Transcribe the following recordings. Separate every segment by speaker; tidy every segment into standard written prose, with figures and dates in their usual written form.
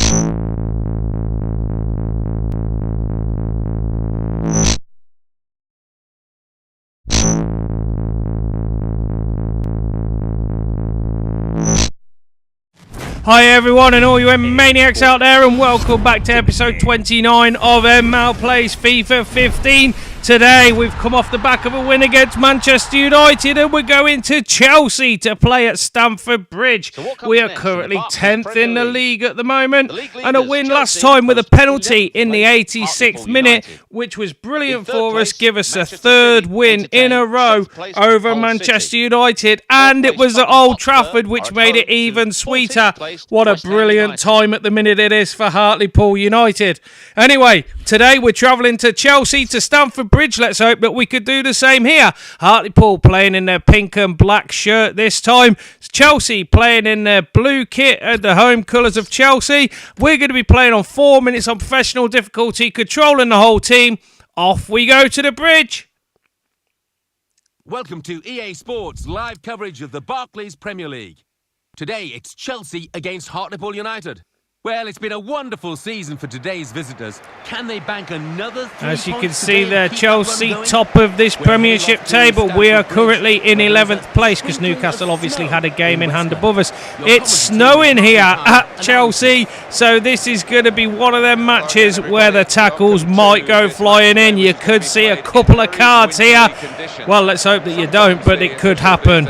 Speaker 1: Hi everyone and all you maniacs out there, and welcome back to episode 29 of En-Mao Plays FIFA 15. Today we've come off the back of a win against Manchester United and we're going to Chelsea to play at Stamford Bridge. We are currently 10th in the league at the moment, and a win last time with a penalty in the 86th minute, which was brilliant for us, give us a third win in a row over Manchester United, and it was at Old Trafford, which made it even sweeter. What a brilliant time at the minute it is for Hartlepool United. Anyway, today we're travelling to Chelsea, to Stamford Bridge. Let's hope that we could do the same here. Hartlepool playing in their pink and black shirt this time. Chelsea playing in their blue kit at the home colours of Chelsea. We're going to be playing on 4 minutes on professional difficulty, controlling the whole team. Off we go to the bridge.
Speaker 2: Welcome to EA Sports live coverage of the Barclays Premier League. Today it's Chelsea against Hartlepool United. Well, it's been a wonderful season for today's visitors. Can they bank another 3
Speaker 1: As you
Speaker 2: points
Speaker 1: can see
Speaker 2: today
Speaker 1: there,
Speaker 2: and keep
Speaker 1: Chelsea
Speaker 2: that run going?
Speaker 1: top of this Premiership table. We are currently in 11th place because
Speaker 2: Sprinkling
Speaker 1: Newcastle
Speaker 2: of
Speaker 1: obviously
Speaker 2: snow
Speaker 1: had a game in
Speaker 2: in
Speaker 1: hand
Speaker 2: West
Speaker 1: above us.
Speaker 2: Your
Speaker 1: It's snowing here at Chelsea, so this is going to be one of them matches where the tackles might go flying in. You could see a couple of cards here. Well, let's hope that you don't, but it could happen.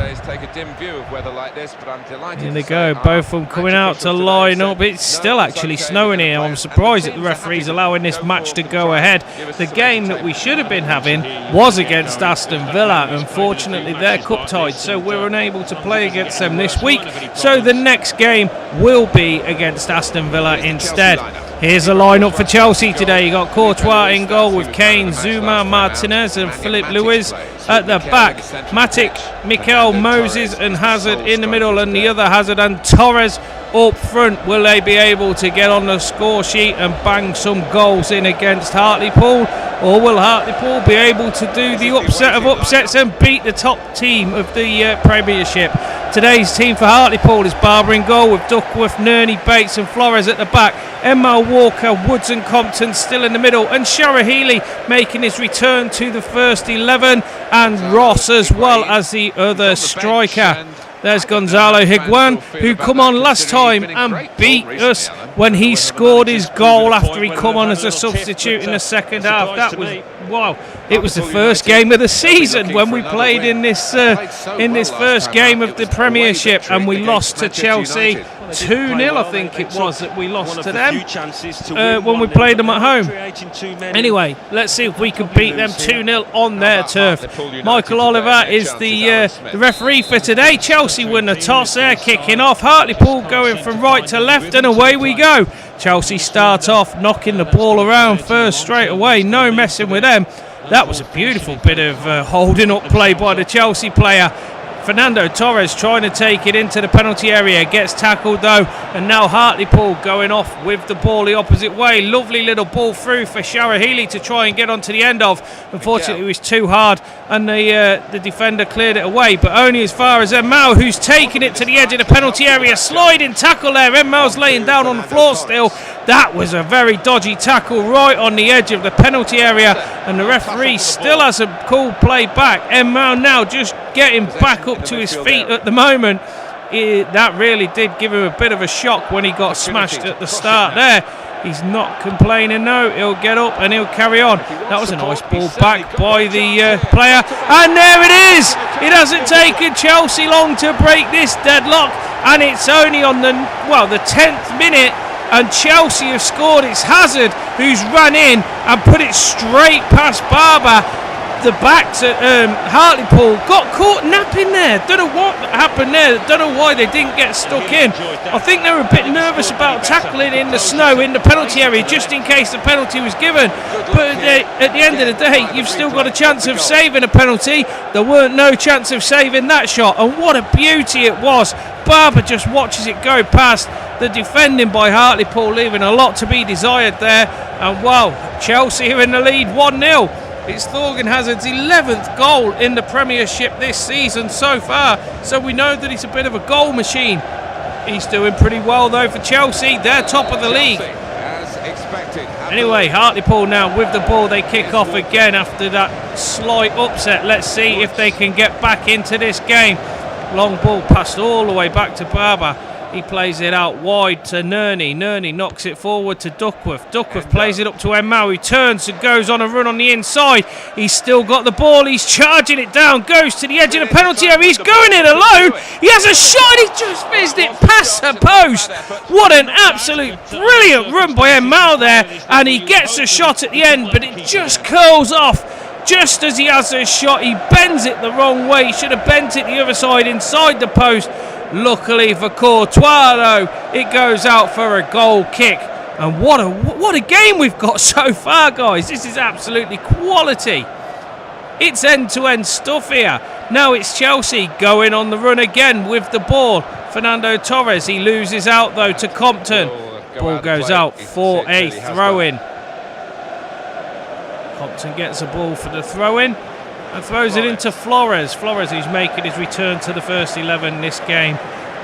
Speaker 1: Here they go, both of them coming out to line up. It's still actually snowing here. I'm surprised that the referee's allowing this match to go ahead. The game that we should have been having was against Aston Villa. Unfortunately, they're cup tied, so we're unable to play against them this week. So the next game will be against Aston Villa instead. Here's the lineup for Chelsea today. You got Courtois in goal with Kane, Zuma, Martinez and Philip Lewis at the back. Matic, Mikel, Moses and Hazard in the middle, and the other Hazard and Torres up front. Will they be able to get on the score sheet and bang some goals in against Hartlepool, or will Hartlepool be able to do the upset of upsets and beat the top team of the Premiership? Today's team for Hartlepool is Barber in goal with Duckworth, Nerney, Bates and Flores at the back. En-Mao, Walker, Woods and Compton still in the middle, and Sharahili making his return to the first 11, and Ross as well as the other striker. There's Gonzalo Higuain, who come on last time and beat us when he scored his goal after he come on as a substitute in the second half. That was, wow, it was the first game of the season when we played in this first game of the Premiership, and we lost to Chelsea 2-0, I think it was, that we lost to them when we played them at home. Anyway, let's see if we can beat them 2-0 on their turf. Michael Oliver is the referee for today. Chelsea win the toss there, kicking off. Hartlepool going from right to left, and away we go. Chelsea start off knocking the ball around first straight away. No messing with them. That was a beautiful bit of holding up play by the Chelsea player. Fernando Torres trying to take it into the penalty area, gets tackled though, and now Hartlepool going off with the ball the opposite way. Lovely little ball through for Sharahili to try and get onto the end of. Unfortunately, it was too hard, and the defender cleared it away, but only as far as En-Mao, who's taking it to the edge of the penalty area. Sliding tackle there. En-Mao's laying down on the floor still. That was a very dodgy tackle right on the edge of the penalty area, and the referee still hasn't called play back. En-Mao now just getting back up to his feet at the moment. That really did give him a bit of a shock when he got smashed at the start there. He's not complaining, no. He'll get up and he'll carry on. That was a nice ball back by the player, and there it is. It hasn't taken Chelsea long to break this deadlock, and it's only on the 10th minute, and Chelsea have scored. It's Hazard who's run in and put it straight past Barber. The backs at Hartlepool got caught napping there. Don't know what happened there. Don't know why they didn't get stuck in. I think they were a bit nervous about tackling in the snow in the penalty area just in case the penalty was given. But at the end of the day, you've still got a chance of saving a penalty. There weren't no chance of saving that shot, and what a beauty it was. Barber just watches it go past. The defending by Hartlepool leaving a lot to be desired there. And wow, Chelsea are in the lead 1-0. It's Thorgan Hazard's 11th goal in the Premiership this season so far, so we know that he's a bit of a goal machine. He's doing pretty well though for Chelsea. They're top of the league. Anyway, Hartlepool now with the ball. They kick off again after that slight upset. Let's see if they can get back into this game. Long ball passed all the way back to Barber. He plays it out wide to Nerney. Nerney knocks it forward to Duckworth. Duckworth plays it up to En-Mao, who turns and goes on a run on the inside. He's still got the ball. He's charging it down. Goes to the edge of the penalty area. He's going in alone. He has a shot. He just fizzed it past the post. What an absolute brilliant run by En-Mao there. And he gets a shot at the end, but it just curls off. Just as he has a shot, he bends it the wrong way. He should have bent it the other side inside the post. Luckily for Courtois, though, it goes out for a goal kick. And what a game we've got so far, guys. This is absolutely quality. It's end-to-end stuff here. Now it's Chelsea going on the run again with the ball. Fernando Torres, he loses out, though, to Compton. Ball goes out for a throw-in. Compton gets the ball for the throw-in and throws it into Flores. Flores, who's making his return to the first 11 this game.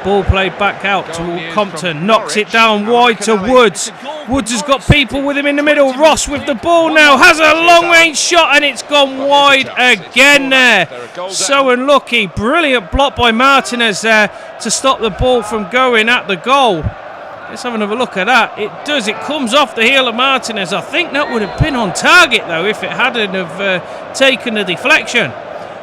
Speaker 1: Ball played back out to Compton. Knocks it down wide to Woods. Woods has got people with him in the middle. Ross with the ball now. Has a long-range shot and it's gone wide again there. So unlucky. Brilliant block by Martinez there to stop the ball from going at the goal. Let's have another look at that. It does. It comes off the heel of Martinez. I think that would have been on target, though, if it hadn't have taken the deflection.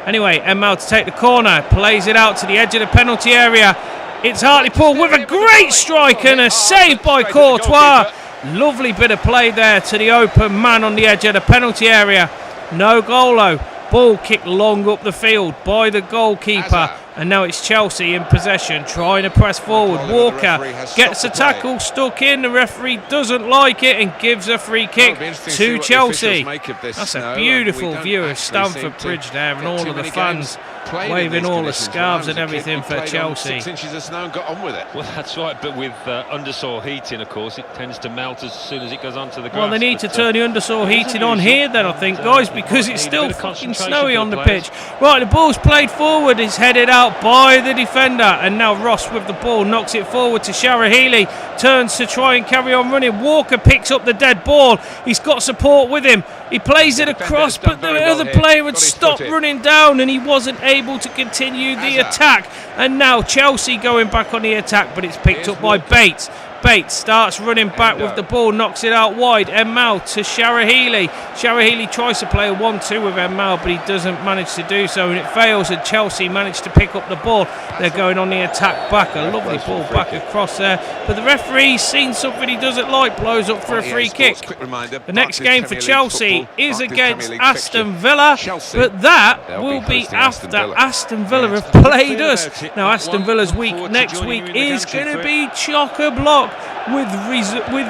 Speaker 1: Anyway, En-Mao to take the corner. Plays it out to the edge of the penalty area. It's Hartlepool with a great strike and a save by Courtois. Lovely bit of play there to the open man on the edge of the penalty area. No goal, though. Ball kicked long up the field by the goalkeeper. And now it's Chelsea in possession, trying to press forward. Walker gets a tackle stuck in. The referee doesn't like it and gives a free kick to Chelsea. That's a beautiful view of Stamford Bridge there and all of the fans waving all the scarves and everything for Chelsea.
Speaker 3: Well, that's right, but with undersaw heating, of course, it tends to melt as soon as it goes onto the grass.
Speaker 1: Well, they need to turn the undersaw heating on here then, I think, guys, because it's still fucking snowy on the pitch. Right, the ball's played forward. It's headed out by the defender, and now Ross with the ball knocks it forward to Sharahili. Turns to try and carry on running. Walker picks up the dead ball. He's got support with him. He plays it across, but the other player had stopped running down and he wasn't able to continue the attack. And now Chelsea going back on the attack, but it's picked up by Bates. Bates starts running back with the ball, knocks it out wide. En-Mao to Sharahili. Sharahili tries to play a 1-2 with En-Mao, but he doesn't manage to do so, and it fails, and Chelsea manage to pick up the ball. They're going on the attack back. A lovely ball back across there, but the referee's seen something he doesn't like, blows up for a free kick. The next game for Chelsea is against Aston Villa, but that will be after Aston Villa have played us. Now Aston Villa's next week is going to be chock-a-block with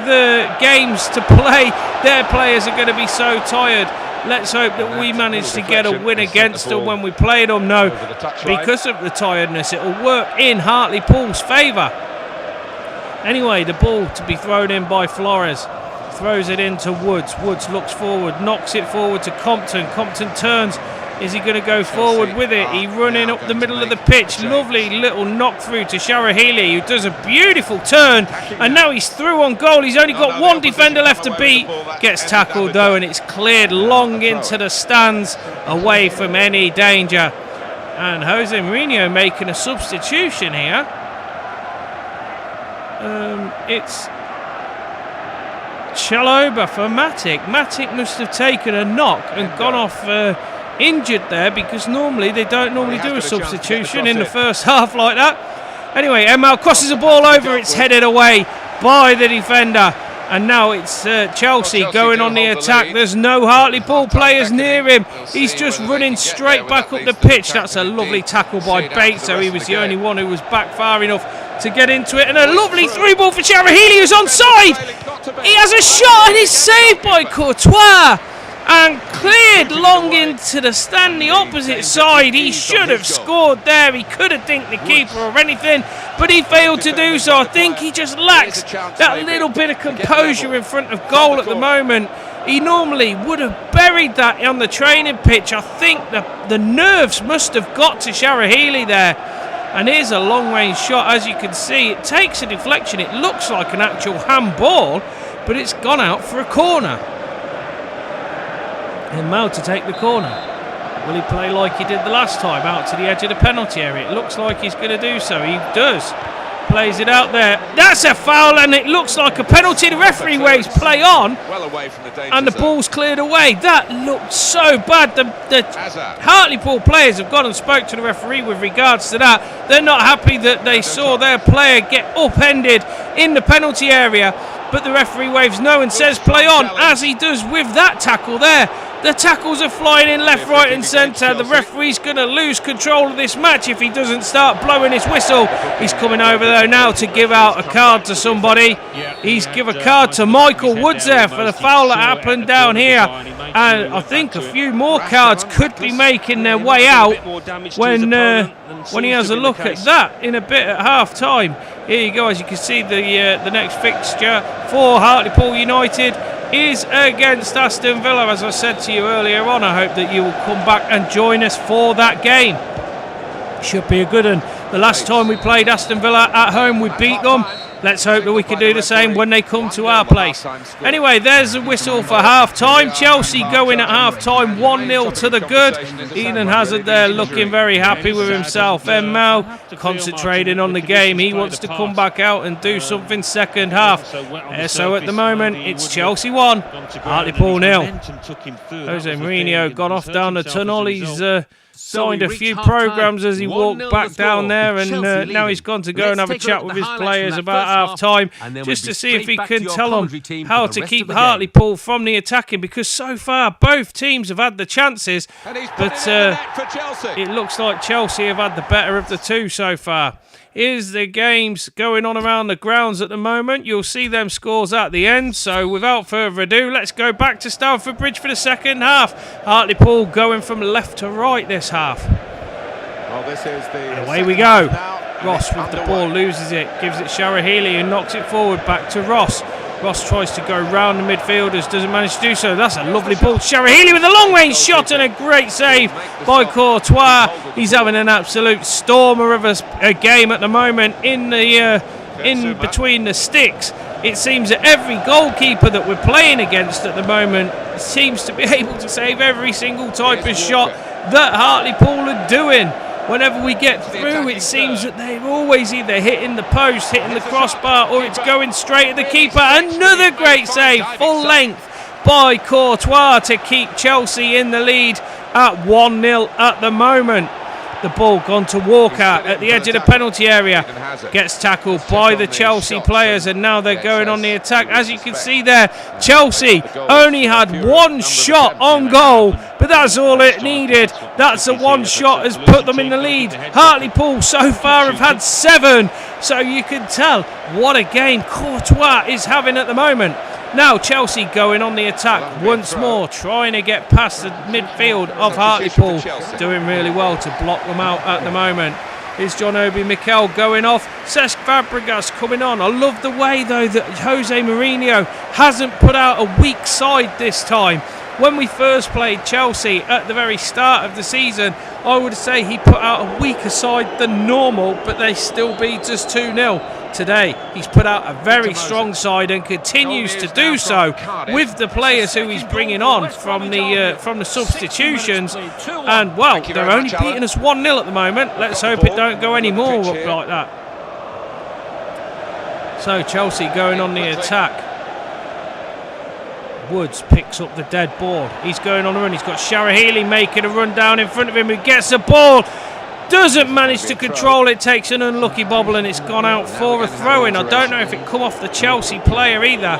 Speaker 1: the games to play. Their players are going to be so tired. Let's hope that we manage to get a win against them when we play them. No, because of the tiredness, it will work in Hartlepool's favour. Anyway, the ball to be thrown in by Flores. Throws it into Woods. Woods looks forward, knocks it forward to Compton. Compton turns. Is he going to go forward with it? He running up the middle of the pitch. Lovely little knock through to Sharahili, who does a beautiful turn. And now he's through on goal. He's only got one defender left to beat. Gets tackled though, and it's cleared long into the stands, away from any danger. And Jose Mourinho making a substitution here. It's Chalobah for Matic. Matic must have taken a knock and gone off injured there, because normally they don't do a substitution in the first half like that. Anyway, En-Mao crosses the ball over. It's headed away by the defender. And now it's Chelsea going on the attack. There's no Hartlepool players near him. He's just running straight back up the pitch. That's a lovely tackle by Bates, so he was the only one who was back far enough to get into it. And a lovely through ball for Sharahili, who's onside. He has a shot and he's saved by Courtois and cleared long into the stand, the opposite side. He should have scored there. He could have dinked the keeper or anything, but he failed to do so. I think he just lacks that little bit of composure in front of goal at the moment. He normally would have buried that on the training pitch. I think the nerves must have got to Sharahili there. And here's a long-range shot. As you can see, it takes a deflection. It looks like an actual handball, but it's gone out for a corner. En-Mao to take the corner. Will he play like he did the last time, out to the edge of the penalty area? It looks like he's going to do so. He does. Plays it out there. That's a foul, and it looks like a penalty. The referee waves play on, and the ball's cleared away. That looked so bad. The Hartlepool players have gone and spoke to the referee with regards to that. They're not happy that they saw their player get upended in the penalty area, but the referee waves no and says play on, as he does with that tackle there. The tackles are flying in left, right and centre. The referee's going to lose control of this match if he doesn't start blowing his whistle. He's coming over there now to give out a card to somebody. He's give a card to Michael Woods there for the foul that happened down here. And I think a few more cards could be making their way out when he has a look at that in a bit at half-time. Here you go. As you can see, the next fixture for Hartlepool United is against Aston Villa. As I said to you earlier on, I hope that you will come back and join us for that game. Should be a good one. The last time we played Aston Villa at home, we beat them. Let's hope that we can do the same when they come to our place. Anyway, there's a whistle for half-time. Chelsea going at half-time 1-0 to the good. Eden Hazard there looking very happy with himself. En-Mao concentrating on the game. He wants to come back out and do something second half. So at the moment, it's Chelsea 1, Hartlepool 0. Jose Mourinho gone off down the tunnel. He's signed a few programmes as he walked back down there, and now he's gone to go and have a chat with his players about half-time, just to see if he can tell them how to keep Hartlepool from the attacking, because so far both teams have had the chances, but it looks like Chelsea have had the better of the two so far. Here's the games going on around the grounds at the moment. You'll see them scores at the end. So without further ado, let's go back to Stamford Bridge for the second half. Hartlepool going from left to right this half.
Speaker 4: Well, this is the
Speaker 1: away we go. Ross with the ball, loses it, gives it Shara-Healy, who knocks it forward back to Ross. Ross tries to go round the midfielders, doesn't manage to do so. That's a lovely ball. Shara-Healy with a long-range shot and a great save by Courtois. He's having an absolute stormer of a game at the moment in between the sticks. It seems that every goalkeeper that we're playing against at the moment seems to be able to save every single type of shot that Hartlepool are doing. Whenever we get through, it seems that they're always either hitting the post, hitting the crossbar, or it's going straight at the keeper. Another great save, full length by Courtois to keep Chelsea in the lead at 1-0 at the moment. The ball gone to Walker at the edge of the penalty area. Gets tackled by the Chelsea players, and now they're going on the attack. As you can see there, Chelsea only had one shot on goal, but that's all it needed. That's the one shot has put them in the lead. Hartlepool so far have had 7, so you can tell what a game Courtois is having at the moment. Now Chelsea going on the attack once more, trying to get past the midfield of Hartlepool. Doing really well to block them out at the moment. Here's John Obi Mikel going off. Cesc Fabregas coming on. I love the way, though, that Jose Mourinho hasn't put out a weak side this time. When we first played Chelsea at the very start of the season, I would say he put out a weaker side than normal, but they still beat us 2-0. Today, he's put out a very strong side and continues to do so with the players who he's bringing on from the substitutions. And, well, they're only beating us 1-0 at the moment. Let's hope it don't go any more up like that. So, Chelsea going on the attack. Woods picks up the dead ball. He's going on a run. He's got Shara-Healy making a run down in front of him, who gets the ball. Doesn't manage to control it, takes an unlucky bobble, and it's gone out for a throw-in. I don't know if it come off the Chelsea player either,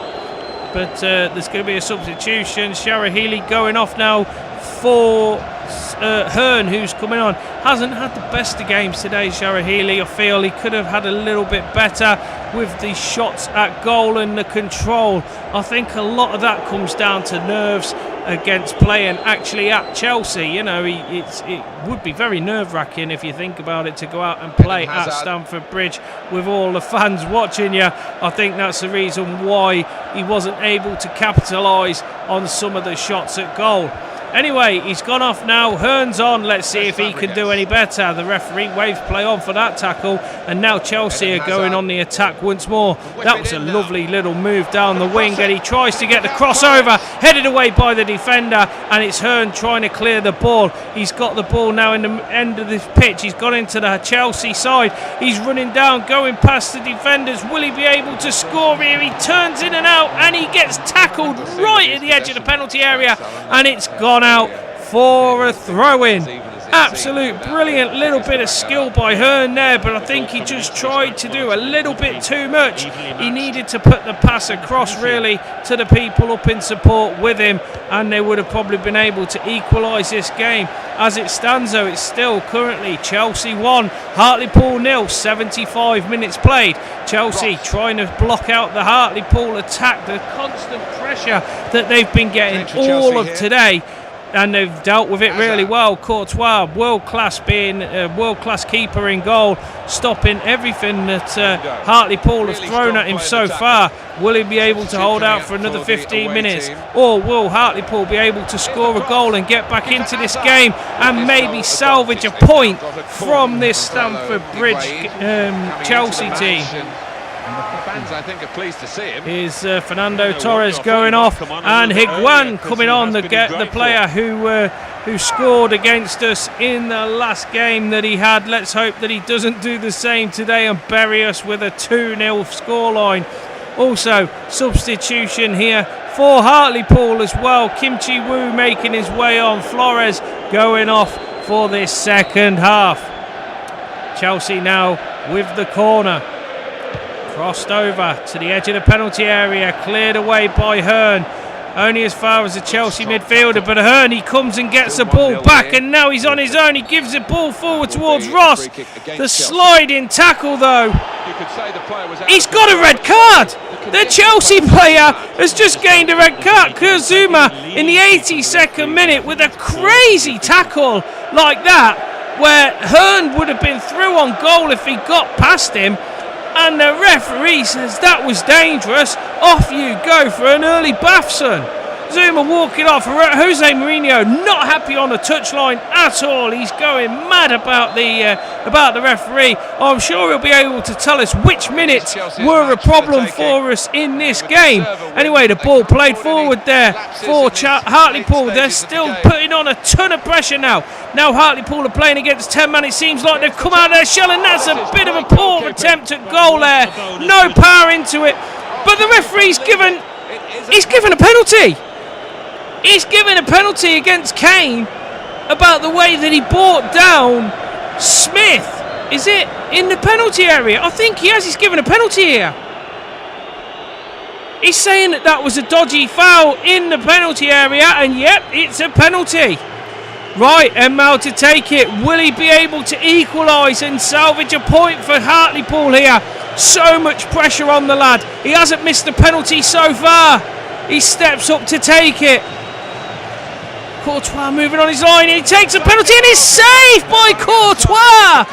Speaker 1: but there's going to be a substitution. Shara-Healy going off now for Hearn, who's coming on. Hasn't had the best of games today, Shara-Healy. I feel he could have had a little bit better with the shots at goal and the control. I think a lot of that comes down to nerves against playing actually at Chelsea. You know, it would be very nerve-wracking if you think about it, to go out and play at Stamford Bridge with all the fans watching you. I think that's the reason why he wasn't able to capitalise on some of the shots at goal. Anyway, he's gone off now. Hearn's on. Let's see if he can do any better. The referee waves play on for that tackle. And now Chelsea are going on the attack once more. That was a lovely little move down the wing. And he tries to get the crossover. Headed away by the defender. And it's Hearn trying to clear the ball. He's got the ball now in the end of this pitch. He's gone into the Chelsea side. He's running down, going past the defenders. Will he be able to score here? He turns in and out. And he gets tackled right at the edge of the penalty area. And it's gone out for a throw-in. Absolute brilliant little bit of skill by Hearn there, but I think he just tried to do a little bit too much. He needed to put the pass across really to the people up in support with him, and they would have probably been able to equalise this game. As it stands though, it's still currently Chelsea 1, Hartlepool 0, 75 minutes played. Chelsea trying to block out the Hartlepool attack, the constant pressure that they've been getting all of today. And they've dealt with it really well. Courtois, world-class, being a world-class keeper in goal, stopping everything that Hartlepool have thrown at him so far. Will he be able to hold out for another 15 minutes? Or will Hartlepool be able to score a goal and get back into this game and maybe salvage a point from this Stamford Bridge Chelsea team?
Speaker 3: Fans, I think, are pleased to see him.
Speaker 1: Is Fernando Torres going off, and Higuain coming on, the player who scored against us in the last game that he had. Let's hope that he doesn't do the same today and bury us with a 2-0 scoreline. Also, substitution here for Hartlepool as well. Kim Chi-woo making his way on. Flores going off for this second half. Chelsea now with the corner. Crossed over to the edge of the penalty area, cleared away by Hearn. Only as far as the Chelsea midfielder, but Hearn, he comes and gets the ball back, and now he's on his own. He gives the ball forward towards Ross. The sliding tackle though. He's got a red card. The Chelsea player has just gained a red card. Kurzuma in the 82nd minute with a crazy tackle like that, where Hearn would have been through on goal if he got past him. And the referee says that was dangerous. Off you go for an early bath, son. Zuma walking off. Jose Mourinho not happy on the touchline at all. He's going mad about the referee. I'm sure he'll be able to tell us which minutes were a problem for us in this game. Anyway, the ball played forward there for Hartlepool. They're still putting on a ton of pressure now. Now Hartlepool are playing against 10 men. It seems like they've come out of their shell, and that's a bit of a poor attempt at goal there. No power into it. But the referee's given a penalty. He's given a penalty against Kane about the way that he brought down Smith. Is it in the penalty area? I think he has. He's given a penalty here. He's saying that was a dodgy foul in the penalty area, and yep, it's a penalty. Right, En-Mao to take it. Will he be able to equalise and salvage a point for Hartlepool here? So much pressure on the lad. He hasn't missed the penalty so far. He steps up to take it. Courtois moving on his line. He takes a penalty and is saved by Courtois.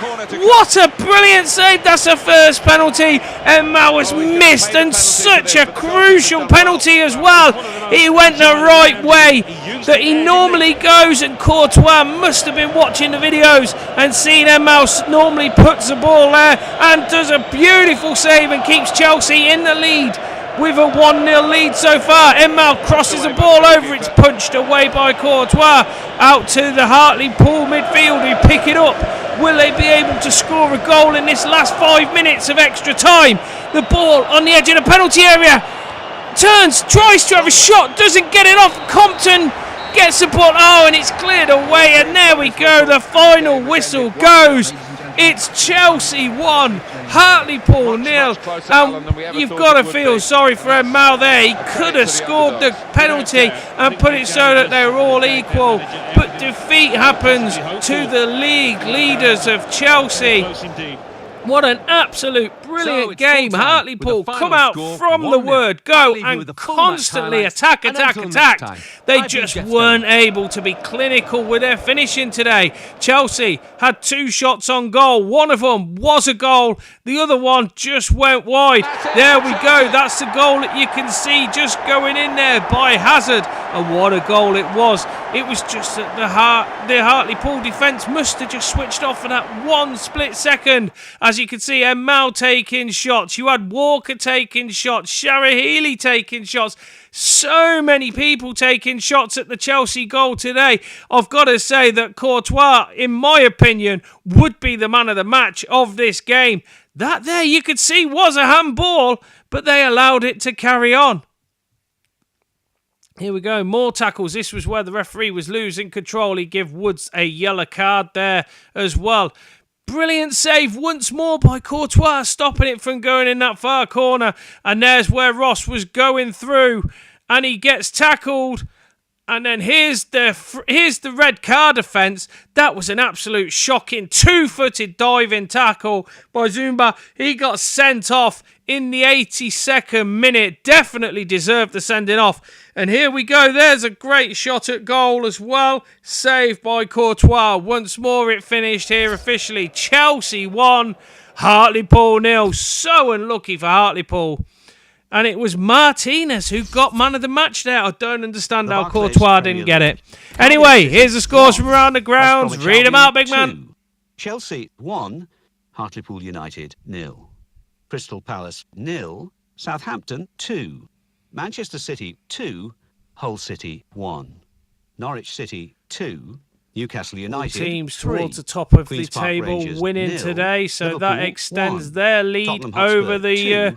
Speaker 1: What a brilliant save. That's the first penalty En-Mao has missed, and such a crucial penalty as well. He went the right way that he normally goes, and Courtois must have been watching the videos and seen En-Mao normally puts the ball there and does a beautiful save and keeps Chelsea in the lead. With a 1-0 lead so far. En-Mao crosses the ball over. It's punched away by Courtois. Out to the Hartlepool midfield who pick it up. Will they be able to score a goal in this last 5 minutes of extra time? The ball on the edge of the penalty area. Turns, tries to have a shot, doesn't get it off. Compton gets the ball. Oh, and it's cleared away. And there we go. The final whistle goes. It's Chelsea 1, Hartlepool 0, and you've got to feel sorry for En-Mao there. He could have scored the penalty and put it so that they were all equal, but defeat happens to the league leaders of Chelsea. What an absolute brilliant game. Hartlepool come out from the word go and constantly attack. They just weren't able to be clinical with their finishing today. Chelsea had 2 shots on goal. One of them was a goal. The other one just went wide. There we go. That's the goal that you can see just going in there by Hazard. And what a goal it was. It was just that the Hartlepool defence must have just switched off for that one split second. As you can see, En-Mao taking shots. You had Walker taking shots. Shara Healy taking shots. So many people taking shots at the Chelsea goal today. I've got to say that Courtois, in my opinion, would be the man of the match of this game. That there, you could see, was a handball, but they allowed it to carry on. Here we go, more tackles. This was where the referee was losing control. He gave Woods a yellow card there as well. Brilliant save once more by Courtois, stopping it from going in that far corner. And there's where Ross was going through, and he gets tackled. And then here's the red card offence. That was an absolute shocking two-footed diving tackle by Zumba. He got sent off in the 82nd minute. Definitely deserved the sending off. And here we go. There's a great shot at goal as well. Saved by Courtois. Once more it finished here officially. Chelsea 1, Hartlepool 0. So unlucky for Hartlepool. And it was Martinez who got man of the match there. I don't understand how Courtois didn't get it. Anyway, here's the scores from around the grounds. Read them out, big man.
Speaker 5: Chelsea 1, Hartlepool United 0. Crystal Palace 0, Southampton 2. Manchester City 2, Hull City 1. Norwich City 2. Newcastle United
Speaker 1: teams
Speaker 5: 3.
Speaker 1: towards the top of
Speaker 5: Queen's
Speaker 1: the
Speaker 5: Park
Speaker 1: table
Speaker 5: Rangers
Speaker 1: winning
Speaker 5: 0.
Speaker 1: today, so
Speaker 5: Liverpool
Speaker 1: that extends
Speaker 5: 1.
Speaker 1: their lead
Speaker 5: Tottenham Hotspur
Speaker 1: over the
Speaker 5: 2.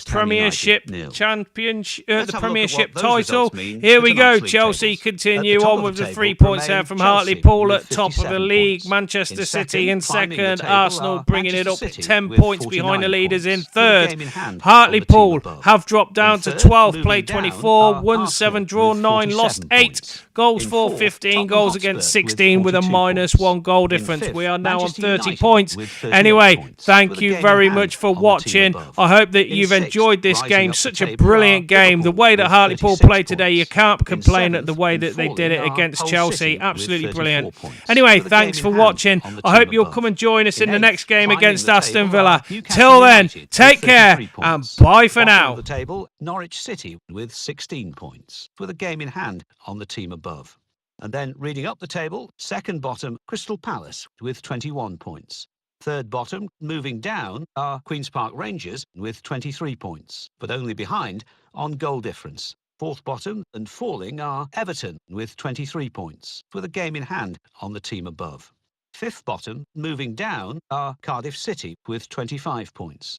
Speaker 1: Premiership
Speaker 5: Championship,
Speaker 1: the Premiership title. Here we go. Chelsea continue on with the 3 points there from Hartlepool at top of the league. Manchester City in second. Arsenal bringing it up 10 points behind the leaders in third. Hartlepool have dropped down to 12th, played 24, won 7, drawn 9, lost 8. Goals for 15, goals against 16 with a -1 goal difference. We are now on 30 points. Anyway, thank you very much for watching. I hope that you've enjoyed this game. Such a brilliant game. The way that Hartlepool played today, you can't complain at the way that they did it against Chelsea. Absolutely brilliant. Anyway, thanks for watching. I hope you'll come and join us in the next game against Aston Villa. Till then, take care and bye for now.
Speaker 5: The table, Norwich City with 16 points, with a game in hand on the team above. And then reading up the table, second bottom, Crystal Palace with 21 points. Third bottom, moving down, are Queen's Park Rangers with 23 points, but only behind on goal difference. Fourth bottom and falling are Everton with 23 points, with a game in hand on the team above. Fifth bottom, moving down, are Cardiff City with 25 points.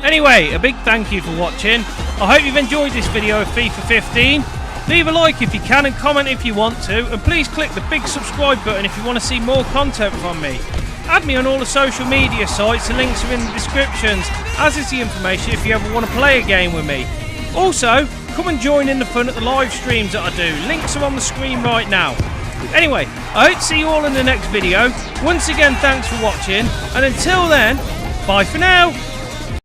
Speaker 1: Anyway, a big thank you for watching. I hope you've enjoyed this video of FIFA 15. Leave a like if you can and comment if you want to, and please click the big subscribe button if you want to see more content from me. Add me on all the social media sites, the links are in the descriptions, as is the information if you ever want to play a game with me. Also, come and join in the fun at the live streams that I do. Links are on the screen right now. Anyway, I hope to see you all in the next video. Once again, thanks for watching, and until then, bye for now.